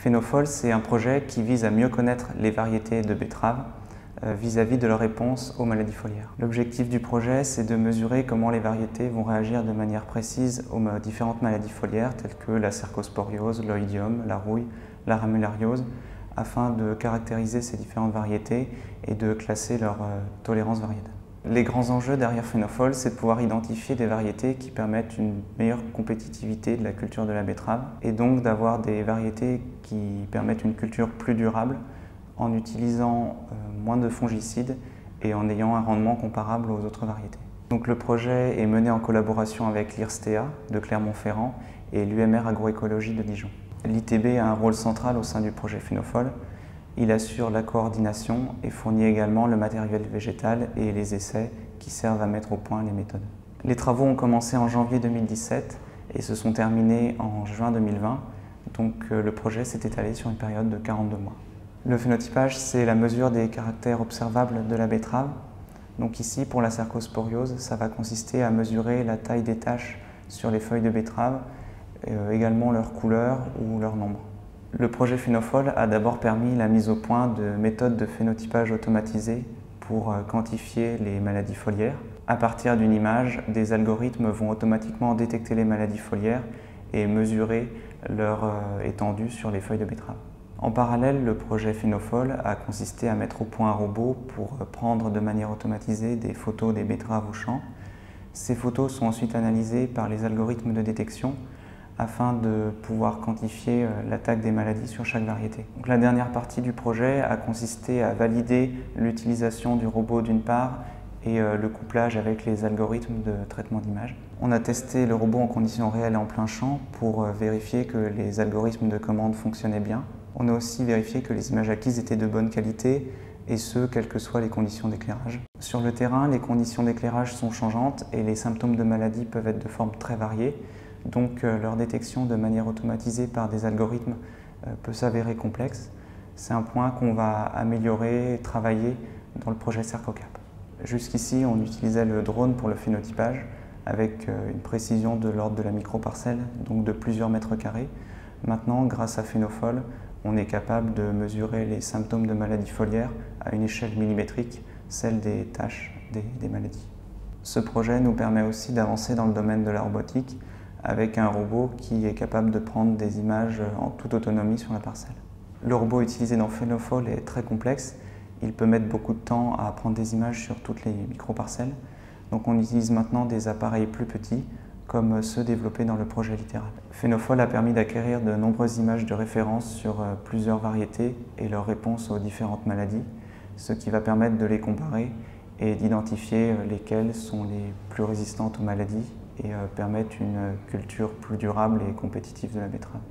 Phénophol, c'est un projet qui vise à mieux connaître les variétés de betteraves vis-à-vis de leur réponse aux maladies foliaires. L'objectif du projet, c'est de mesurer comment les variétés vont réagir de manière précise aux différentes maladies foliaires telles que la cercosporiose, l'oïdium, la rouille, la ramulariose, afin de caractériser ces différentes variétés et de classer leur tolérance variétale. Les grands enjeux derrière Phénophol, c'est de pouvoir identifier des variétés qui permettent une meilleure compétitivité de la culture de la betterave et donc d'avoir des variétés qui permettent une culture plus durable en utilisant moins de fongicides et en ayant un rendement comparable aux autres variétés. Donc le projet est mené en collaboration avec l'IRSTEA de Clermont-Ferrand et l'UMR Agroécologie de Dijon. L'ITB a un rôle central au sein du projet Phénophol. Il assure la coordination et fournit également le matériel végétal et les essais qui servent à mettre au point les méthodes. Les travaux ont commencé en janvier 2017 et se sont terminés en juin 2020, donc le projet s'est étalé sur une période de 42 mois. Le phénotypage, c'est la mesure des caractères observables de la betterave. Donc ici, pour la cercosporiose, ça va consister à mesurer la taille des taches sur les feuilles de betterave, également leur couleur ou leur nombre. Le projet Phénophol a d'abord permis la mise au point de méthodes de phénotypage automatisées pour quantifier les maladies foliaires. À partir d'une image, des algorithmes vont automatiquement détecter les maladies foliaires et mesurer leur étendue sur les feuilles de betterave. En parallèle, le projet Phénophol a consisté à mettre au point un robot pour prendre de manière automatisée des photos des betteraves au champ. Ces photos sont ensuite analysées par les algorithmes de détection afin de pouvoir quantifier l'attaque des maladies sur chaque variété. Donc, la dernière partie du projet a consisté à valider l'utilisation du robot d'une part et le couplage avec les algorithmes de traitement d'image. On a testé le robot en conditions réelles et en plein champ pour vérifier que les algorithmes de commande fonctionnaient bien. On a aussi vérifié que les images acquises étaient de bonne qualité, et ce, quelles que soient les conditions d'éclairage. Sur le terrain, les conditions d'éclairage sont changeantes et les symptômes de maladie peuvent être de forme très variées, donc leur détection de manière automatisée par des algorithmes peut s'avérer complexe. C'est un point qu'on va améliorer et travailler dans le projet CercoCap. Jusqu'ici, on utilisait le drone pour le phénotypage avec une précision de l'ordre de la microparcelle, donc de plusieurs mètres carrés. Maintenant, grâce à Phénophol, on est capable de mesurer les symptômes de maladies foliaires à une échelle millimétrique, celle des taches des maladies. Ce projet nous permet aussi d'avancer dans le domaine de la robotique avec un robot qui est capable de prendre des images en toute autonomie sur la parcelle. Le robot utilisé dans Phénophol est très complexe. Il peut mettre beaucoup de temps à prendre des images sur toutes les microparcelles. Donc on utilise maintenant des appareils plus petits comme ceux développés dans le projet littéral. Phénophol a permis d'acquérir de nombreuses images de référence sur plusieurs variétés et leurs réponses aux différentes maladies, ce qui va permettre de les comparer et d'identifier lesquelles sont les plus résistantes aux maladies et permettent une culture plus durable et compétitive de la betterave.